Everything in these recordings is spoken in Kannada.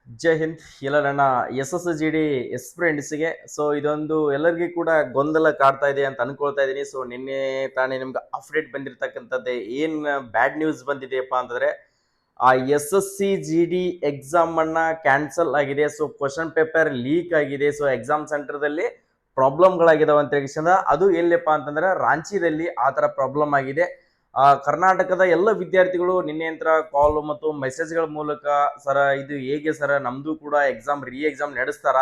ಜೈ ಹಿಂದ್ ಎಲ್ಲ ನನ್ನ SSGD ಫ್ರೆಂಡ್ಸ್ಗೆ. ಸೊ ಇದೊಂದು ಎಲ್ಲರಿಗೂ ಕೂಡ ಗೊಂದಲ ಕಾಡ್ತಾ ಇದೆ ಅಂತ ಅನ್ಕೊಳ್ತಾ ಇದ್ದೀನಿ. ಸೊ ನಿನ್ನೆ ತಾನೇ ನಿಮ್ಗೆ ಅಪ್ಡೇಟ್ ಬಂದಿರತಕ್ಕಂಥದ್ದೇ ಏನ್ ಬ್ಯಾಡ್ ನ್ಯೂಸ್ ಬಂದಿದೆಯಪ್ಪ ಅಂತಂದ್ರೆ ಆ SSCGD ಎಕ್ಸಾಮ್ ಅನ್ನ ಕ್ಯಾನ್ಸಲ್ ಆಗಿದೆ. ಸೊ ಕ್ವಶನ್ ಪೇಪರ್ ಲೀಕ್ ಆಗಿದೆ. ಸೊ ಎಕ್ಸಾಮ್ ಸೆಂಟರ್ದಲ್ಲಿ ಪ್ರಾಬ್ಲಮ್ಗಳಾಗಿದಾವೆ ಅಂತ ಹೇಳಿ ಅದು ಎಲ್ಲಿಪ್ಪ ಅಂತಂದ್ರೆ ರಾಂಚಿದಲ್ಲಿ ಆ ತರ ಪ್ರಾಬ್ಲಮ್ ಆಗಿದೆ. ಕರ್ನಾಟಕದ ಎಲ್ಲ ವಿದ್ಯಾರ್ಥಿಗಳು ನಿನ್ನೆಂತರ ಕಾಲ್ ಮತ್ತು ಮೆಸೇಜ್ಗಳ ಮೂಲಕ ಸರ್ ಇದು ಹೇಗೆ ಸರ್ ನಮ್ದು ಕೂಡ ಎಕ್ಸಾಮ್ ನಡೆಸ್ತಾರ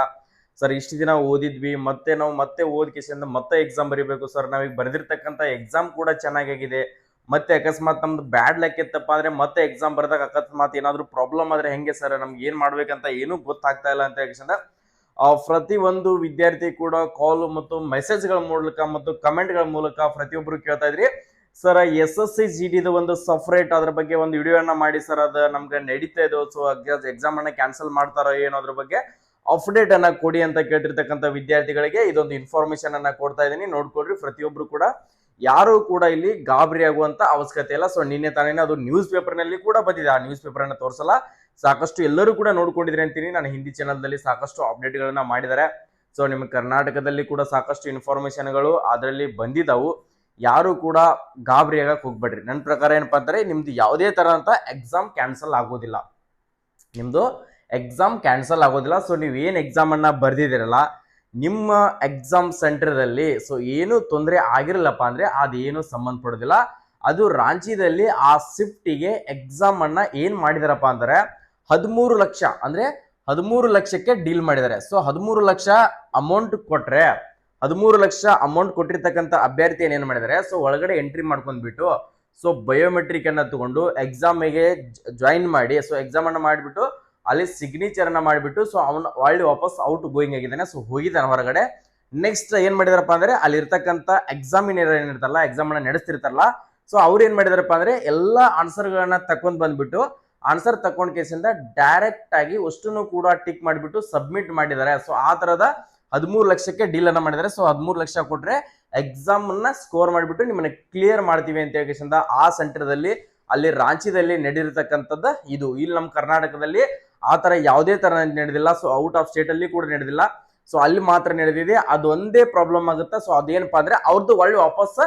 ಸರ್, ಇಷ್ಟು ದಿನ ಓದಿದ್ವಿ ಮತ್ತೆ ನಾವು ಮತ್ತೆ ಓದ್ಕಿಸಿಂದ ಮತ್ತೆ ಎಕ್ಸಾಮ್ ಬರೀಬೇಕು ಸರ್, ನಾವೀಗ ಬರೆದಿರ್ತಕ್ಕಂಥ ಎಕ್ಸಾಮ್ ಕೂಡ ಚೆನ್ನಾಗಿದೆ, ಮತ್ತೆ ಅಕಸ್ಮಾತ್ ನಮ್ದು ಬ್ಯಾಡ್ ಲಕ್ ಇತ್ತಪ್ಪ ಅಂದ್ರೆ ಮತ್ತೆ ಎಕ್ಸಾಮ್ ಬರ್ದಾಗ ಅಕಸ್ಮಾತ್ ಏನಾದ್ರು ಪ್ರಾಬ್ಲಮ್ ಆದ್ರೆ ಹೆಂಗೆ ಸರ್, ನಮ್ಗೆ ಏನ್ ಮಾಡ್ಬೇಕಂತ ಏನು ಗೊತ್ತಾಗ್ತಾ ಇಲ್ಲ ಅಂತ ಹೇಳಿ ಪ್ರತಿ ಒಂದು ವಿದ್ಯಾರ್ಥಿ ಕೂಡ ಕಾಲ್ ಮತ್ತು ಮೆಸೇಜ್ಗಳ ಮೂಲಕ ಮತ್ತು ಕಮೆಂಟ್ಗಳ ಮೂಲಕ ಪ್ರತಿಯೊಬ್ಬರು ಕೇಳ್ತಾ ಇದ್ರಿ ಸರ್ SSCGD ಒಂದು ಸಫರೇಟ್ ಅದ್ರ ಬಗ್ಗೆ ಒಂದು ವಿಡಿಯೋನ ಮಾಡಿ ಸರ್, ಅದು ನಮ್ಗೆ ನಡೀತಾ ಇದೆ, ಸೊ ಎಕ್ಸಾಮ್ ಅನ್ನ ಕ್ಯಾನ್ಸಲ್ ಮಾಡ್ತಾರೋ ಏನೋ ಅದ್ರ ಬಗ್ಗೆ ಅಪ್ಡೇಟ್ ಅನ್ನ ಕೊಡಿ ಅಂತ ಕೇಳ್ತಿರ್ತಕ್ಕಂಥ ವಿದ್ಯಾರ್ಥಿಗಳಿಗೆ ಇದೊಂದು ಇನ್ಫಾರ್ಮೇಶನ್ ಅನ್ನ ಕೊಡ್ತಾ ಇದೀನಿ, ನೋಡ್ಕೊಡ್ರಿ. ಪ್ರತಿಯೊಬ್ರು ಕೂಡ ಯಾರು ಕೂಡ ಇಲ್ಲಿ ಗಾಬರಿ ಆಗುವಂತ ಅವಶ್ಯಕತೆ ಇಲ್ಲ. ಸೊ ನಿನ್ನೆ ತಾನೇ ಅದು ನ್ಯೂಸ್ ಪೇಪರ್ ನಲ್ಲಿ ಕೂಡ ಬಂದಿದೆ, ಆ ನ್ಯೂಸ್ ಪೇಪರ್ ಅನ್ನ ತೋರಿಸಲ್ಲ, ಸಾಕಷ್ಟು ಎಲ್ಲರೂ ಕೂಡ ನೋಡ್ಕೊಂಡಿದ್ರೆ ಅಂತೀನಿ. ನಾನು ಹಿಂದಿ ಚಾನಲ್ ದಲ್ಲಿ ಸಾಕಷ್ಟು ಅಪ್ಡೇಟ್ ಗಳನ್ನ ಮಾಡಿದ್ದಾರೆ. ಸೊ ನಿಮ್ಮ ಕರ್ನಾಟಕದಲ್ಲಿ ಕೂಡ ಸಾಕಷ್ಟು ಇನ್ಫಾರ್ಮೇಶನ್ಗಳು ಅದರಲ್ಲಿ ಬಂದಿದ್ದಾವು. ಯಾರು ಕೂಡ ಗಾಬರಿ ಆಗಕ್ ಹೋಗ್ಬೇಡ್ರಿ. ನನ್ನ ಪ್ರಕಾರ ಏನಪ್ಪಾ ಅಂತಾರೆ, ನಿಮ್ದು ಯಾವುದೇ ತರ ಅಂತ ಎಕ್ಸಾಮ್ ಕ್ಯಾನ್ಸಲ್ ಆಗೋದಿಲ್ಲ, ನಿಮ್ದು ಎಕ್ಸಾಮ್ ಕ್ಯಾನ್ಸಲ್ ಆಗೋದಿಲ್ಲ. ಸೊ ನೀವು ಏನ್ ಎಕ್ಸಾಮ್ ಅನ್ನ ಬರ್ದಿದಿರಲ್ಲ ನಿಮ್ಮ ಎಕ್ಸಾಮ್ ಸೆಂಟರ್ದಲ್ಲಿ ಸೊ ಏನು ತೊಂದರೆ ಆಗಿರಲ್ಲಪ್ಪ ಅಂದ್ರೆ ಅದೇನು ಸಂಬಂಧಪಡೋದಿಲ್ಲ. ಅದು ರಾಂಚಿದಲ್ಲಿ ಆ ಶಿಫ್ಟಿಗೆ ಎಕ್ಸಾಮ್ ಅನ್ನ ಏನ್ ಮಾಡಿದಾರಪ್ಪ ಅಂದ್ರೆ 13 ಲಕ್ಷ ಅಂದ್ರೆ 13 ಲಕ್ಷಕ್ಕೆ ಡೀಲ್ ಮಾಡಿದ್ದಾರೆ. ಸೊ 13 ಲಕ್ಷ ಅಮೌಂಟ್ ಕೊಟ್ರೆ 13 ಲಕ್ಷ ಅಮೌಂಟ್ ಕೊಟ್ಟಿರ್ತಕ್ಕಂಥ ಅಭ್ಯರ್ಥಿ ಏನ್ ಮಾಡಿದ್ದಾರೆ, ಸೊ ಒಳಗಡೆ ಎಂಟ್ರಿ ಮಾಡ್ಕೊಂಡ್ಬಿಟ್ಟು ಸೊ ಬಯೋಮೆಟ್ರಿಕ್ ಅನ್ನ ತಗೊಂಡು ಎಕ್ಸಾಮಿಗೆ ಜಾಯಿನ್ ಮಾಡಿ, ಸೊ ಎಕ್ಸಾಮ್ ಅನ್ನ ಮಾಡಿಬಿಟ್ಟು ಅಲ್ಲಿ ಸಿಗ್ನೇಚರ್ ಅನ್ನ ಮಾಡಿಬಿಟ್ಟು ಸೊ ಅವನು ಒಳ್ಳೆ ವಾಪಸ್ ಔಟ್ ಗೋಯಿಂಗ್ ಆಗಿದ್ದಾನೆ, ಸೊ ಹೋಗಿದ್ದಾನೆ ಹೊರಗಡೆ. ನೆಕ್ಸ್ಟ್ ಏನ್ ಮಾಡಿದಾರಪ್ಪ ಅಂದ್ರೆ ಅಲ್ಲಿ ಇರ್ತಕ್ಕಂಥ ಎಕ್ಸಾಮಿನೇರ್ ಏನಿರ್ತಾರಲ್ಲ, ಎಕ್ಸಾಮ್ ಅನ್ನ ನಡೆಸ್ತಿರ್ತಾರಲ್ಲ, ಸೊ ಅವ್ರು ಏನ್ ಮಾಡಿದಾರಪ್ಪ ಅಂದ್ರೆ ಎಲ್ಲಾ ಆನ್ಸರ್ ಗಳನ್ನ ತಕೊಂಡ್ ಬಂದ್ಬಿಟ್ಟು ಆನ್ಸರ್ ತಕೊಂಡ್ ಕೇಸಿಂದ ಡೈರೆಕ್ಟ್ ಆಗಿ ಅಷ್ಟನ್ನು ಕೂಡ ಟಿಕ್ ಮಾಡಿಬಿಟ್ಟು ಸಬ್ಮಿಟ್ ಮಾಡಿದ್ದಾರೆ. ಸೊ ಆ ತರದ 13 ಲಕ್ಷಕ್ಕೆ ಡೀಲ್ ಅನ್ನ ಮಾಡಿದ್ದಾರೆ. ಸೊ 13 ಲಕ್ಷ ಕೊಟ್ರೆ ಎಕ್ಸಾಮ್ ಅನ್ನ ಸ್ಕೋರ್ ಮಾಡಿಬಿಟ್ಟು ನಿಮ್ಮನ್ನ ಕ್ಲಿಯರ್ ಮಾಡ್ತೀವಿ ಅಂತ ಹೇಳಿ ಆ ಸೆಂಟರ್ದಲ್ಲಿ ಅಲ್ಲಿ ರಾಂಚಿದಲ್ಲಿ ನಡೆದಿರ್ತಕ್ಕಂಥದ್ದು ಇದು. ಇಲ್ಲಿ ನಮ್ಮ ಕರ್ನಾಟಕದಲ್ಲಿ ಆ ತರ ಯಾವುದೇ ತರ ನಡೆದಿಲ್ಲ. ಸೊ ಔಟ್ ಆಫ್ ಸ್ಟೇಟ್ ಅಲ್ಲಿ ಕೂಡ ನಡೆದಿಲ್ಲ. ಸೊ ಅಲ್ಲಿ ಮಾತ್ರ ನಡೆದಿದೆ. ಅದು ಒಂದೇ ಪ್ರಾಬ್ಲಮ್ ಆಗುತ್ತೆ. ಸೊ ಅದೇನಪ್ಪಾ ಅಂದ್ರೆ ಅವ್ರದ್ದು ಒಳ್ಳೆ ವಾಪಸ್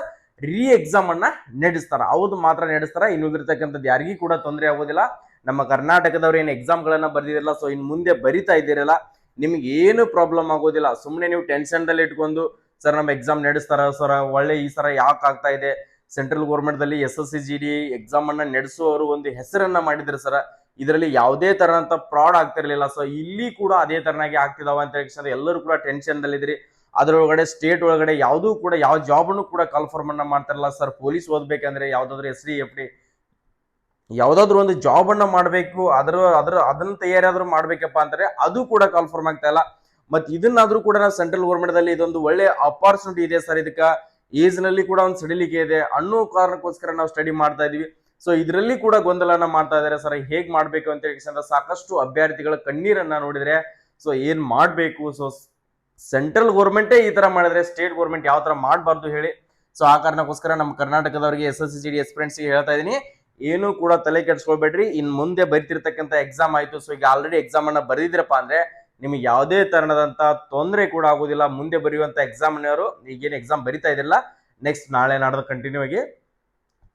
ರೀ ಎಕ್ಸಾಮ್ ಅನ್ನ ನಡೆಸ್ತಾರ, ಅವ್ದು ಮಾತ್ರ ನಡೆಸ್ತಾರ. ಇನ್ನುಳಿದಿರ್ತಕ್ಕಂಥದ್ದು ಯಾರಿಗೂ ಕೂಡ ತೊಂದರೆ ಆಗೋದಿಲ್ಲ. ನಮ್ಮ ಕರ್ನಾಟಕದವ್ರು ಏನು ಎಕ್ಸಾಮ್ ಗಳನ್ನ ಬರ್ದಿರಲ್ಲ, ಸೊ ಇನ್ ಮುಂದೆ ಬರಿತಾ ಇದ್ದೀರಲ್ಲ, ನಿಮ್ಗೆ ಏನು ಪ್ರಾಬ್ಲಮ್ ಆಗೋದಿಲ್ಲ. ಸುಮ್ಮನೆ ನೀವು ಟೆನ್ಷನ್ ದಲ್ಲಿ ಇಟ್ಕೊಂಡು ಸರ್ ನಮ್ಮ ಎಕ್ಸಾಮ್ ನಡೆಸ್ತಾರ ಸರ್, ಒಳ್ಳೆ ಈ ಸರ ಯಾಕೆ ಆಗ್ತಾ ಇದೆ, ಸೆಂಟ್ರಲ್ ಗೌರ್ಮೆಂಟ್ ದಲ್ಲಿ SSCGD ಎಕ್ಸಾಮ್ ಅನ್ನ ನಡೆಸುವವರು ಒಂದು ಹೆಸರನ್ನ ಮಾಡಿದ್ರು ಸರ್, ಇದರಲ್ಲಿ ಯಾವುದೇ ತರನಂತ ಫ್ರಾಡ್ ಆಗ್ತಿರ್ಲಿಲ್ಲ. ಸೊ ಇಲ್ಲಿ ಕೂಡ ಅದೇ ತರನಾಗಿ ಆಗ್ತಿದಾವ ಅಂತ ಹೇಳಿ ಎಲ್ಲರೂ ಕೂಡ ಟೆನ್ಷನ್ ದಲ್ಲಿದ್ರಿ. ಅದರೊಳಗಡೆ ಸ್ಟೇಟ್ ಒಳಗಡೆ ಯಾವ್ದು ಕೂಡ ಯಾವ ಜಾಬ್ ಅನ್ನು ಕೂಡ ಕನ್ಫರ್ಮ್ ಅನ್ನ ಮಾಡ್ತಾರಲ್ಲ ಸರ್, ಪೊಲೀಸ್ ಓದ್ಬೇಕಂದ್ರೆ ಯಾವ್ದಾದ್ರು SD FD ಯಾವ್ದಾದ್ರು ಒಂದು ಜಾಬ್ ಅನ್ನ ಮಾಡ್ಬೇಕು, ಅದನ್ನ ತಯಾರಾದ್ರೂ ಮಾಡ್ಬೇಕಪ್ಪ ಅಂತಾರೆ, ಅದು ಕೂಡ ಕನ್ಫರ್ಮ್ ಆಗ್ತಾ ಇಲ್ಲ. ಮತ್ ಇದನ್ನಾದ್ರೂ ಕೂಡ ನಾವು ಸೆಂಟ್ರಲ್ ಗೌರ್ಮೆಂಟ್ ದಲ್ಲಿ ಇದೊಂದು ಒಳ್ಳೆ ಅಪಾರ್ಚುನಿಟಿ ಇದೆ ಸರ್, ಇದಕ್ಕ ಏಜ್ ನಲ್ಲಿ ಕೂಡ ಒಂದು ಸಡಿಲಿಕೆ ಇದೆ ಅನ್ನೋ ಕಾರಣಕ್ಕೋಸ್ಕರ ನಾವು ಸ್ಟಡಿ ಮಾಡ್ತಾ ಇದೀವಿ. ಸೊ ಇದರಲ್ಲಿ ಕೂಡ ಗೊಂದಲನ ಮಾಡ್ತಾ ಇದಾರೆ ಸರ್, ಹೇಗ್ ಮಾಡ್ಬೇಕು ಅಂತ ಹೇಳಿ ಸಾಕಷ್ಟು ಅಭ್ಯರ್ಥಿಗಳ ಕಣ್ಣೀರನ್ನ ನೋಡಿದ್ರೆ ಸೊ ಏನ್ ಮಾಡ್ಬೇಕು. ಸೊ ಸೆಂಟ್ರಲ್ ಗೌರ್ಮೆಂಟೇ ಈ ತರ ಮಾಡಿದ್ರೆ ಸ್ಟೇಟ್ ಗೌರ್ಮೆಂಟ್ ಯಾವ ತರ ಮಾಡಬಾರ್ದು ಹೇಳಿ. ಸೊ ಆ ಕಾರಣಕ್ಕೋಸ್ಕರ ನಮ್ಮ ಕರ್ನಾಟಕದವರಿಗೆ SSCGD ಎಸ್ಪಿರೆಂಟ್ಸ್ ಹೇಳ್ತಾ ಇದೀನಿ, ಏನು ಕೂಡ ತಲೆ ಕೆಡ್ಸ್ಕೊಳ್ಬೇಡ್ರಿ. ಇನ್ ಮುಂದೆ ಬರೀತಿರ್ತಕ್ಕಂಥ ಎಕ್ಸಾಮ್ ಆಯ್ತು, ಸೊ ಈಗ ಆಲ್ರೆಡಿ ಎಕ್ಸಾಮ್ ಅನ್ನ ಬರೆದಿದ್ರಪ್ಪ ಅಂದ್ರೆ ನಿಮಗೆ ಯಾವುದೇ ತರನದಂತ ತೊಂದರೆ ಕೂಡ ಆಗುದಿಲ್ಲ. ಮುಂದೆ ಬರೆಯುವಂತ ಎಕ್ಸಾಮ್ನವರು ಈಗೇನು ಎಕ್ಸಾಮ್ ಬರಿತಾ ಇದಿಲ್ಲ, ನೆಕ್ಸ್ಟ್ ನಾಳೆ ನಾಡ್ದು ಕಂಟಿನ್ಯೂ ಆಗಿ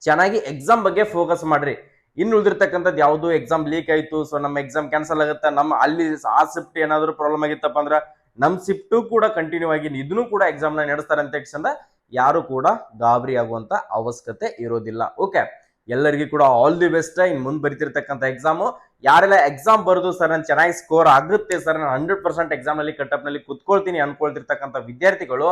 ಚೆನ್ನಾಗಿ ಎಕ್ಸಾಮ್ ಬಗ್ಗೆ ಫೋಕಸ್ ಮಾಡ್ರಿ. ಇನ್ನು ಉಳಿದಿರ್ತಕ್ಕಂಥದ್ದು ಯಾವುದು ಎಕ್ಸಾಮ್ ಲೀಕ್ ಆಯ್ತು, ಸೊ ನಮ್ಮ ಎಕ್ಸಾಮ್ ಕ್ಯಾನ್ಸಲ್ ಆಗುತ್ತೆ, ನಮ್ಮ ಅಲ್ಲಿ ಆ ಶಿಫ್ಟ್ ಏನಾದ್ರು ಪ್ರಾಬ್ಲಮ್ ಆಗಿತ್ತಪ್ಪ ಅಂದ್ರೆ ನಮ್ ಶಿಫ್ಟ್ ಕೂಡ ಕಂಟಿನ್ಯೂ ಆಗಿ ಇದನ್ನು ಕೂಡ ಎಕ್ಸಾಮ್ ನ ನಡೆಸ್ತಾರೆ ಅಂತ ಹೇಳಿ ಯಾರು ಕೂಡ ಗಾಬರಿ ಆಗುವಂತ ಅವಶ್ಯಕತೆ ಇರೋದಿಲ್ಲ. ಓಕೆ, ಎಲ್ಲರಿಗೂ ಕೂಡ ಆಲ್ ದಿ ಬೆಸ್ಟ್. ಇನ್ ಮುಂದೆ ಬರೀತಿರ್ತಕ್ಕಂಥ ಎಕ್ಸಾಮು ಯಾರೆಲ್ಲ ಎಕ್ಸಾಮ್ ಬರೆದು ಸರ್ ನಾನು ಚೆನ್ನಾಗಿ ಸ್ಕೋರ್ ಆಗುತ್ತೆ ಸರ್, ನಾನು 100% ಎಕ್ಸಾಮ್ ನಲ್ಲಿ ಕಟಪ್ ನಲ್ಲಿ ಕುತ್ಕೊಳ್ತೀನಿ ಅನ್ಕೊಳ್ತಿರ್ತಕ್ಕಂಥ ವಿದ್ಯಾರ್ಥಿಗಳು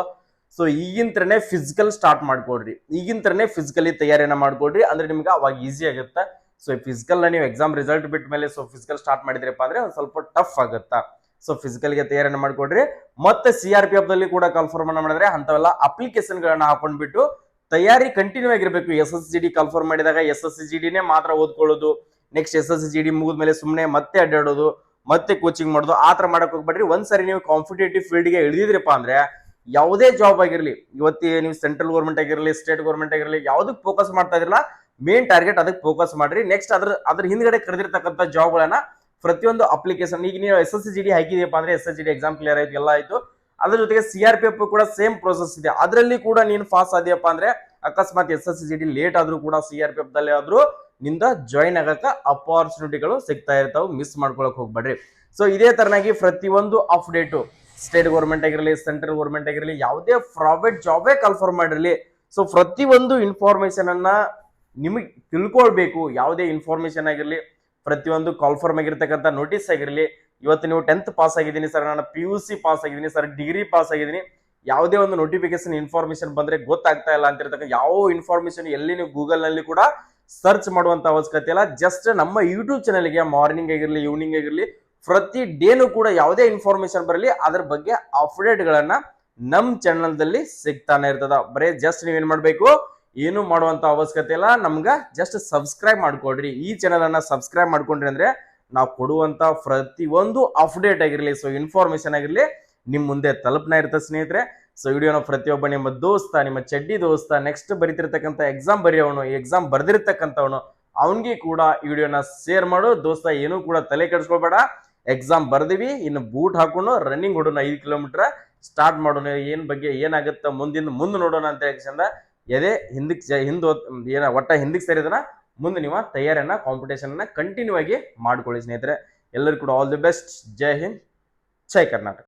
ಸೊ ಈಗಿಂತ್ರನೇ ಫಿಸಿಕಲ್ ಸ್ಟಾರ್ಟ್ ಮಾಡ್ಕೊಡ್ರಿ, ಈಗಿಂತ್ರನೇ ಫಿಸಿಕಲಿ ತಯಾರಿಯನ್ನ ಮಾಡ್ಕೊಡ್ರಿ, ಅಂದ್ರೆ ನಿಮ್ಗೆ ಅವಾಗ ಈಸಿ ಆಗುತ್ತಾ. ಸೊ ಫಿಸಿಕಲ್ ನೀವು ಎಕ್ಸಾಮ್ ರಿಸಲ್ಟ್ ಬಿಟ್ಟ ಮೇಲೆ ಸೊ ಫಿಸಿಕಲ್ ಸ್ಟಾರ್ಟ್ ಮಾಡಿದ್ರಪ್ಪ ಅಂದ್ರೆ ಒಂದು ಸ್ವಲ್ಪ ಟಫ್ ಆಗುತ್ತಾ. ಸೊ ಫಿಸಿಕಲ್ ಗೆ ತಯಾರಿಯನ್ನ ಮಾಡ್ಕೊಡ್ರಿ. ಮತ್ತೆ CRPF ದಲ್ಲಿ ಕೂಡ ಕನ್ಫರ್ಮ್ ಅನ್ನ ಮಾಡಿದ್ರೆ ಅಂತವೆಲ್ಲ ಅಪ್ಲಿಕೇಶನ್ ಗಳನ್ನ ಹಾಕೊಂಡ್ಬಿಟ್ಟು ತಯಾರಿ ಕಂಟಿನ್ಯೂ ಆಗಿರ್ಬೇಕು. SSCGD ಕನ್ಫರ್ಮ್ ಮಾಡಿದಾಗ SSCGDನೇ ಮಾತ್ರ ಓದ್ಕೊಳ್ಳೋದು, ನೆಕ್ಸ್ಟ್ SSCGD ಮುಗಿದ್ಮೇಲೆ ಸುಮ್ಮನೆ ಮತ್ತೆ ಅಡ್ಡಾಡೋದು, ಮತ್ತೆ ಕೋಚಿಂಗ್ ಮಾಡೋದು ಆ ತರ ಮಾಡಕ್ ಹೋಗ್ಬೇಡ್ರಿ. ಒಂದ್ಸರಿ ನೀವು ಕಾಂಪಿಟೇಟಿವ್ ಫೀಲ್ಡ್ ಗೆ ಇಳಿದಿದ್ರಪ್ಪ ಅಂದ್ರೆ ಯಾವುದೇ ಜಾಬ್ ಆಗಿರ್ಲಿ, ಇವತ್ತಿ ನೀವು ಸೆಂಟ್ರಲ್ ಗೌರ್ಮೆಂಟ್ ಆಗಿರಲಿ ಸ್ಟೇಟ್ ಗೌರ್ಮೆಂಟ್ ಆಗಿರಲಿ ಯಾವ್ದಕ್ ಫೋಕಸ್ ಮಾಡ್ತಾ ಇದ್ರಲ್ಲ ಮೇನ್ ಟಾರ್ಗೆಟ್ ಅದಕ್ಕೆ ಫೋಕಸ್ ಮಾಡ್ರಿ. ನೆಕ್ಸ್ಟ್ ಅದ್ರ ಹಿಂದ್ಗಡೆ ಕರೆದಿರ್ತಕ್ಕಂಥ ಜಾಬ್ ಗಳನ್ನ ಪ್ರತಿಯೊಂದು ಅಪ್ಲಿಕೇಶನ್ ಈಗ ನೀವು SSCGD ಹಾಕಿದೀಯಪ್ಪ ಅಂದ್ರೆ SSCGD ಎಕ್ಸಾಮ್ ಕ್ಲಿಯರ್ ಆಯ್ತು, ಎಲ್ಲ ಆಯ್ತು. ಅದ್ರ ಜೊತೆಗೆ CRPF ಕೂಡ ಸೇಮ್ ಪ್ರೋಸೆಸ್ ಇದೆ. ಅದರಲ್ಲಿ ಕೂಡ ನೀನು ಪಾಸ್ ಆದ್ಯಪ್ಪ ಅಂದ್ರೆ ಅಕಸ್ಮಾತ್ SSCGD ಲೇಟ್ ಆದ್ರೂ ಕೂಡ CRPF ದಲ್ಲಿ ಆದ್ರೂ ನಿಂದ ಜಾಯಿನ್ ಆಗಕ ಅಪಾರ್ಚುನಿಟಿಗಳು ಸಿಗ್ತಾ ಇರ್ತಾವ, ಮಿಸ್ ಮಾಡ್ಕೊಳಕ್ ಹೋಗ್ಬೇಡ್ರಿ. ಸೊ ಇದೇ ತರನಾಗಿ ಪ್ರತಿಯೊಂದು ಅಪ್ಡೇಟು ಸ್ಟೇಟ್ ಗೌರ್ಮೆಂಟ್ ಆಗಿರಲಿ, ಸೆಂಟ್ರಲ್ ಗೌರ್ಮೆಂಟ್ ಆಗಿರಲಿ, ಯಾವುದೇ ಪ್ರೈವೇಟ್ ಜಾಬೇ ಕನ್ಫರ್ಮ್ ಮಾಡಿರಲಿ, ಸೊ ಪ್ರತಿಯೊಂದು ಇನ್ಫಾರ್ಮೇಶನ್ ಅನ್ನ ನಿಮಗೆ ತಿಳ್ಕೊಳ್ಬೇಕು. ಯಾವುದೇ ಇನ್ಫಾರ್ಮೇಶನ್ ಆಗಿರಲಿ, ಪ್ರತಿಯೊಂದು ಕಾಲ್ಫರ್ಮ್ ಆಗಿರ್ತಕ್ಕಂಥ ನೋಟಿಸ್ ಆಗಿರಲಿ, ಇವತ್ತು ನೀವು 10th ಪಾಸ್ ಆಗಿದ್ದೀನಿ ಸರ್, ನಾನು PUC ಪಾಸ್ ಆಗಿದ್ದೀನಿ ಸರ್, ಡಿಗ್ರಿ ಪಾಸ್ ಆಗಿದ್ದೀನಿ, ಯಾವುದೇ ಒಂದು ನೋಟಿಫಿಕೇಶನ್ ಇನ್ಫಾರ್ಮೇಶನ್ ಬಂದ್ರೆ ಗೊತ್ತಾಗ್ತಾ ಇಲ್ಲ ಅಂತಿರ್ತಕ್ಕ ಯಾವ ಇನ್ಫಾರ್ಮೇಶನ್ ಎಲ್ಲಿ ನೀವು ಗೂಗಲ್ ನಲ್ಲಿ ಕೂಡ ಸರ್ಚ್ ಮಾಡುವಂತ ಅವಶ್ಯಕತೆ ಇಲ್ಲ. ಜಸ್ಟ್ ನಮ್ಮ ಯೂಟ್ಯೂಬ್ ಚಾನಲ್ಗೆ ಮಾರ್ನಿಂಗ್ ಆಗಿರಲಿ, ಈವ್ನಿಂಗ್ ಆಗಿರಲಿ, ಪ್ರತಿ ಡೇನು ಕೂಡ ಯಾವುದೇ ಇನ್ಫಾರ್ಮೇಶನ್ ಬರಲಿ ಅದ್ರ ಬಗ್ಗೆ ಅಪ್ಡೇಟ್ ಗಳನ್ನ ನಮ್ ಚಾನಲ್ ದಲ್ಲಿ ಸಿಗ್ತಾನೆ ಇರ್ತದ. ಬರೀ ಜಸ್ಟ್ ನೀವೇನ್ ಮಾಡ್ಬೇಕು, ಏನು ಮಾಡುವಂತ ಅವಶ್ಯಕತೆ ಇಲ್ಲ, ನಮ್ಗ ಜಸ್ಟ್ ಸಬ್ಸ್ಕ್ರೈಬ್ ಮಾಡ್ಕೊಡ್ರಿ. ಈ ಚಾನಲ್ ಅನ್ನ ಸಬ್ಸ್ಕ್ರೈಬ್ ಮಾಡ್ಕೊಂಡ್ರಿ ಅಂದ್ರೆ ನಾವು ಕೊಡುವಂತ ಪ್ರತಿಯೊಂದು ಅಪ್ಡೇಟ್ ಆಗಿರ್ಲಿ, ಸೊ ಇನ್ಫಾರ್ಮೇಶನ್ ಆಗಿರ್ಲಿ, ನಿಮ್ ಮುಂದೆ ತಲುಪ್ನ ಇರ್ತದೆ ಸ್ನೇಹಿತರೆ. ಸೊ ವಿಡಿಯೋನ ಪ್ರತಿಯೊಬ್ಬ ನಿಮ್ಮ ದೋಸ್ತ, ನಿಮ್ಮ ಚಡ್ಡಿ ದೋಸ್ತ, ನೆಕ್ಸ್ಟ್ ಬರೀತಿರ್ತಕ್ಕಂಥ ಎಕ್ಸಾಮ್ ಬರೆಯೋನು, ಎಕ್ಸಾಮ್ ಬರ್ದಿರ್ತಕ್ಕಂಥವನು, ಅವನಿಗೆ ಕೂಡ ಈ ವಿಡಿಯೋನ ಶೇರ್ ಮಾಡು. ದೋಸ್ತ ಏನು ಕೂಡ ತಲೆ ಕೆಡಿಸ್ಕೊಳ್ಬೇಡ, ಎಕ್ಸಾಮ್ ಬರ್ದಿವಿ, ಇನ್ನು ಬೂಟ್ ಹಾಕೊಂಡು ರನ್ನಿಂಗ್ ಹೊಡೋಣ, 5 ಕಿಲೋಮೀಟರ್ ಸ್ಟಾರ್ಟ್ ಮಾಡೋಣ, ಏನ್ ಬಗ್ಗೆ ಏನಾಗುತ್ತೆ ಮುಂದೆ ನೋಡೋಣ ಅಂತ ಹೇಳಿ ಎದೆ ಹಿಂದಕ್ಕೆ ಸೇರಿದನ ಮುಂದೆ ನೀವು ತಯಾರಿಯನ್ನ ಕಾಂಪಿಟೇಷನ್ ಅನ್ನ ಕಂಟಿನ್ಯೂ ಆಗಿ ಮಾಡ್ಕೊಳ್ಳಿ ಸ್ನೇಹಿತರೆ. ಎಲ್ಲರಿಗೂ ಕೂಡ all the best. Jai Hind, Jai Karnataka.